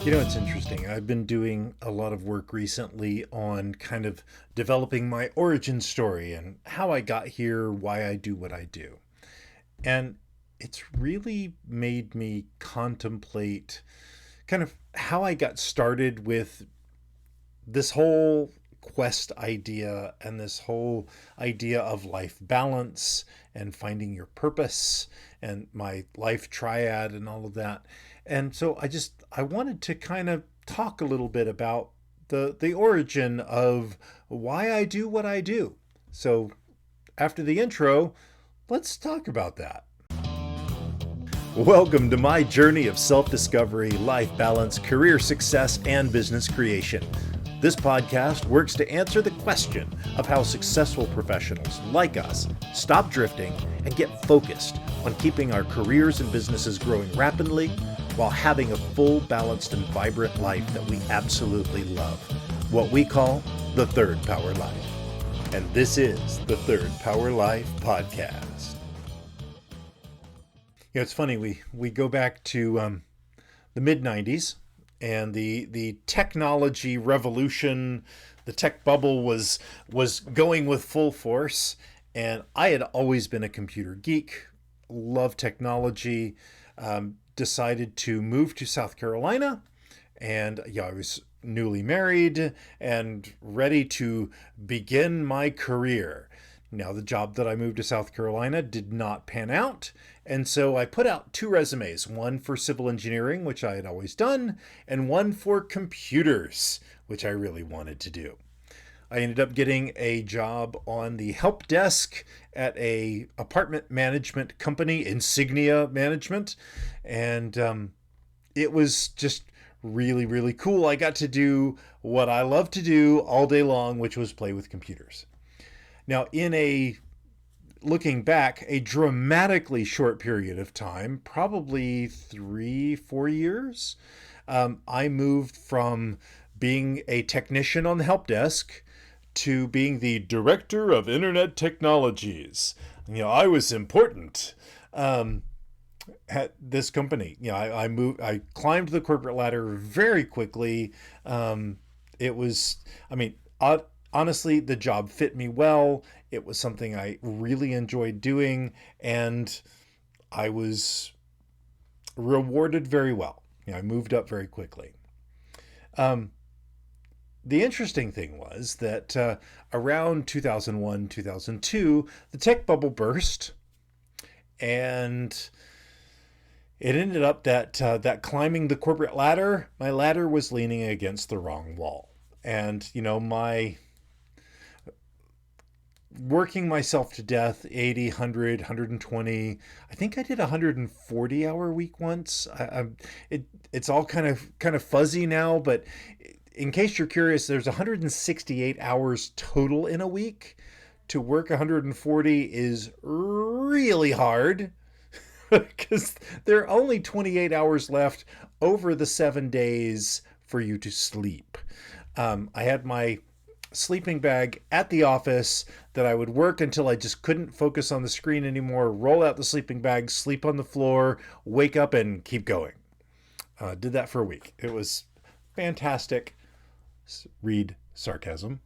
It's interesting. I've been doing a lot of work recently on kind of developing my origin story and how I got here, why I do what I do. And it's really made me contemplate kind of how I got started with this whole quest idea and this whole idea of life balance and finding your purpose and my life triad and all of that. And so I wanted to kind of talk a little bit about the origin of why I do what I do. So after the intro, let's talk about that. Welcome to my journey of self-discovery, life balance, career success, and business creation. This podcast works to answer the question of how successful professionals like us stop drifting and get focused on keeping our careers and businesses growing rapidly while having a full, balanced, and vibrant life that we absolutely love. What we call the Third Power Life. And this is the Third Power Life podcast. It's funny, we go back to the mid-90s, and the technology revolution, the tech bubble was going with full force. And I had always been a computer geek, loved technology, decided to move to South Carolina. And I was newly married and ready to begin my career. Now, the job that I moved to South Carolina did not pan out. And so I put out two resumes, one for civil engineering, which I had always done, and one for computers, which I really wanted to do. I ended up getting a job on the help desk at a apartment management company, Insignia Management. And it was just really, really cool. I got to do what I love to do all day long, which was play with computers. Now, looking back, a dramatically short period of time, probably 3-4 years, I moved from being a technician on the help desk to being the director of internet technologies. I was important at this company. I climbed the corporate ladder very quickly. It was, honestly, the job fit me well. It was something I really enjoyed doing, and I was rewarded very well. I moved up very quickly. The interesting thing was that around 2001, 2002, the tech bubble burst, and it ended up that climbing the corporate ladder, my ladder was leaning against the wrong wall. And, my working myself to death, 80, 100, 120. I think I did a 140-hour week once. It's all kind of fuzzy now, but in case you're curious, there's 168 hours total in a week. To work 140 is really hard because there are only 28 hours left over the 7 days for you to sleep. I had my sleeping bag at the office that I would work until I just couldn't focus on the screen anymore, roll out the sleeping bag, sleep on the floor, wake up, and keep going. Did that for a week. It was fantastic. Read sarcasm.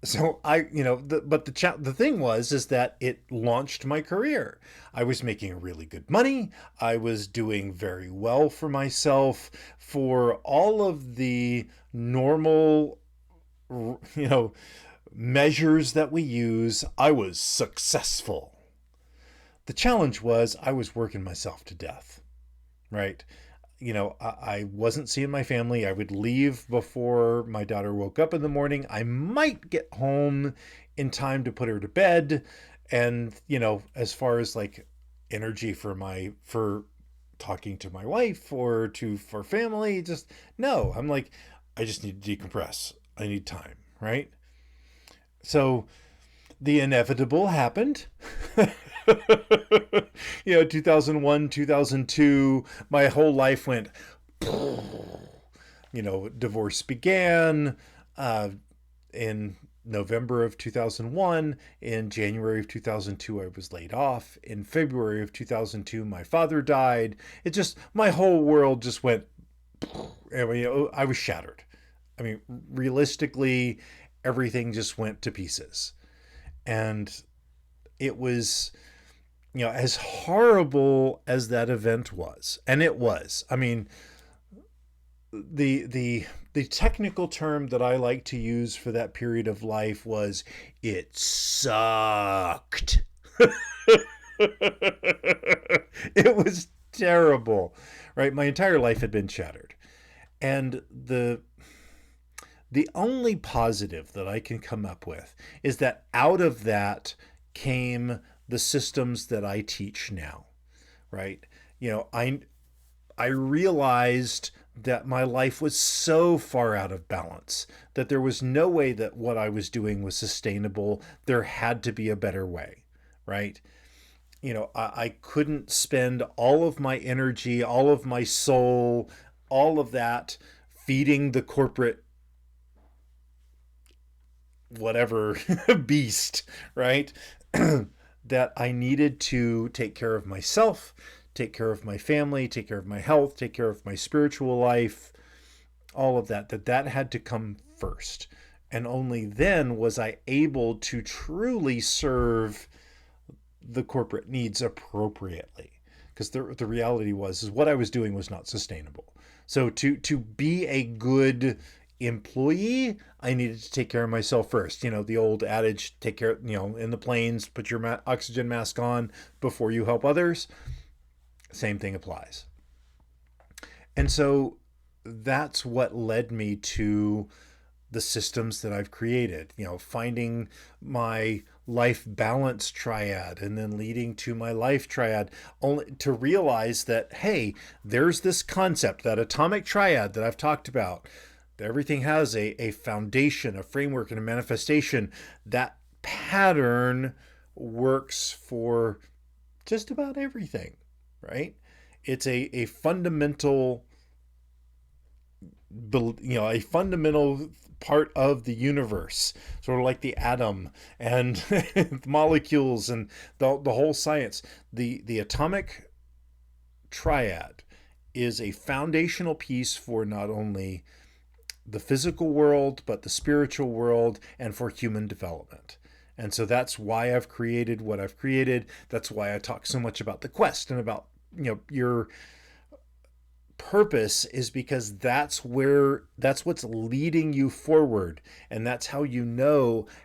So the thing is that it launched my career. I was making really good money. I was doing very well for myself for all of the normal, measures that we use. I was successful. The challenge was I was working myself to death, right? I wasn't seeing my family. I would leave before my daughter woke up in the morning. I might get home in time to put her to bed. And, as far as like energy for talking to my wife or for family, just no, I'm like, I just need to decompress. I need time, right? So the inevitable happened. 2001, 2002, my whole life went, divorce began. In November of 2001. In January of 2002, I was laid off. In February of 2002, my father died. It just, my whole world just went, I mean, I was shattered. I mean, realistically, everything just went to pieces. And it was, as horrible as that event was, and it was, I mean, the technical term that I like to use for that period of life was it sucked. It was terrible, right? My entire life had been shattered. And the only positive that I can come up with is that out of that came the systems that I teach now, right? I realized that my life was so far out of balance that there was no way that what I was doing was sustainable. There had to be a better way, right? I couldn't spend all of my energy, all of my soul, all of that feeding the corporate whatever beast, right? That I needed to take care of myself, take care of my family, take care of my health, take care of my spiritual life, all of that had to come first. And only then was I able to truly serve the corporate needs appropriately. Because the reality was is what I was doing was not sustainable. So to be a good employee, I needed to take care of myself first. The old adage, take care, in the planes, put your oxygen mask on before you help others. Same thing applies. And so that's what led me to the systems that I've created, finding my life balance triad and then leading to my life triad, only to realize that, hey, there's this concept, that atomic triad that I've talked about. Everything has a foundation, a framework, and a manifestation. That pattern works for just about everything, right? It's a fundamental, a fundamental part of the universe, sort of like the atom and the molecules and the whole science. The atomic triad is a foundational piece for not only the physical world, but the spiritual world and for human development. And so that's why I've created what I've created. That's why I talk so much about the quest and about, your purpose, is because that's what's leading you forward. And that's how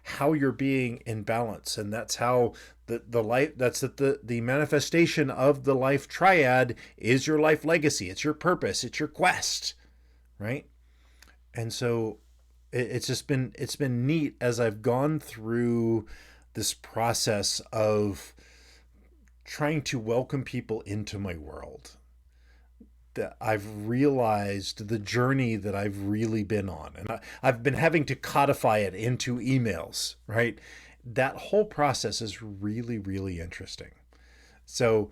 how you're being in balance. And that's how the life, that's the manifestation of the life triad is your life legacy. It's your purpose. It's your quest, right? And so it's been neat as I've gone through this process of trying to welcome people into my world, that I've realized the journey that I've really been on. And I've been having to codify it into emails, right? That whole process is really, really interesting. So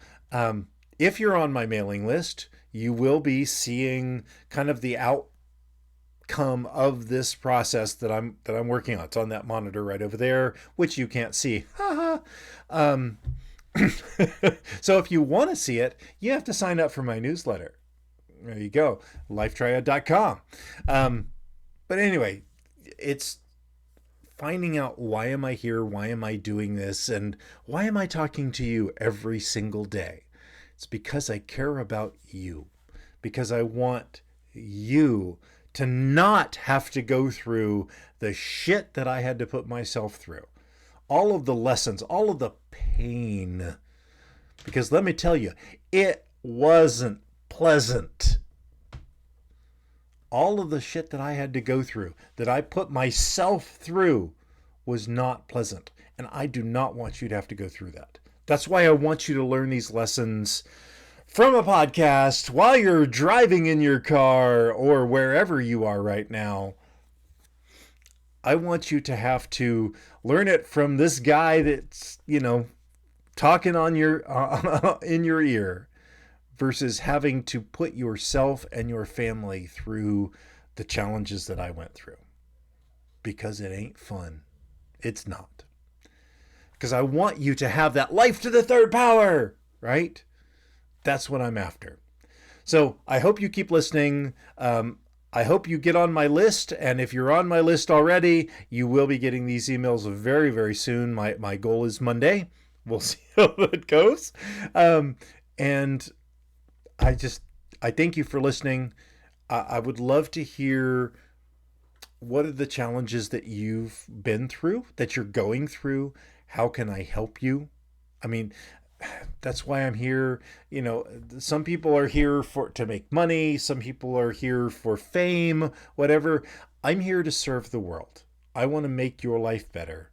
if you're on my mailing list, you will be seeing kind of the outcome of this process that I'm working on. It's on that monitor right over there, which you can't see. So if you want to see it, you have to sign up for my newsletter. There you go, lifetriad.com. But anyway, it's finding out, why am I here? Why am I doing this? And why am I talking to you every single day? It's because I care about you, because I want you to not have to go through the shit that I had to put myself through. All of the lessons, all of the pain. Because let me tell you, it wasn't pleasant. All of the shit that I had to go through, that I put myself through, was not pleasant. And I do not want you to have to go through that. That's why I want you to learn these lessons from a podcast while you're driving in your car or wherever you are right now. I want you to have to learn it from this guy that's, talking on your in your ear, versus having to put yourself and your family through the challenges that I went through, because it ain't fun. It's not. Because I want you to have that life to the third power, right? That's what I'm after. So I hope you keep listening. I hope you get on my list. And if you're on my list already, you will be getting these emails very, very soon. My goal is Monday. We'll see how it goes. And I thank you for listening. I would love to hear what are the challenges that you've been through, that you're going through. How can I help you? I mean, that's why I'm here. You know, some people are here to make money. Some people are here for fame, whatever. I'm here to serve the world. I want to make your life better.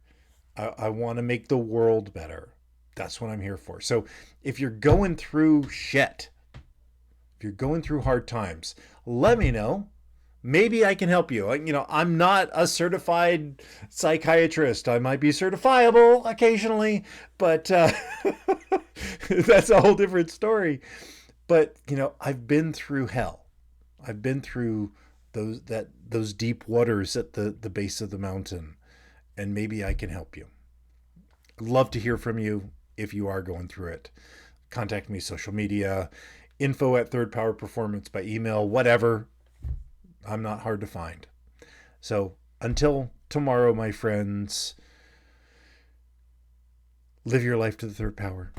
I want to make the world better. That's what I'm here for. So if you're going through shit, if you're going through hard times, let me know. Maybe I can help you. You know, I'm not a certified psychiatrist. I might be certifiable occasionally, but that's a whole different story. But, you know, I've been through hell. I've been through those deep waters at the base of the mountain, and maybe I can help you. I'd love to hear from you if you are going through it. Contact me, social media, info@thirdpowerperformance by email, whatever. I'm not hard to find. So until tomorrow, my friends, live your life to the third power.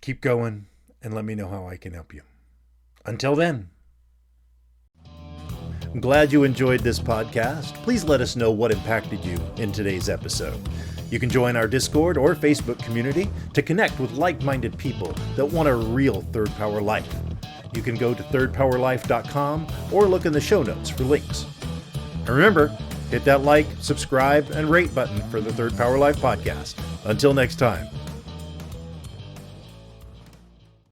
Keep going and let me know how I can help you. Until then. I'm glad you enjoyed this podcast. Please let us know what impacted you in today's episode. You can join our Discord or Facebook community to connect with like-minded people that want a real third power life. You can go to thirdpowerlife.com or look in the show notes for links. And remember, hit that like, subscribe, and rate button for the Third Power Life podcast. Until next time.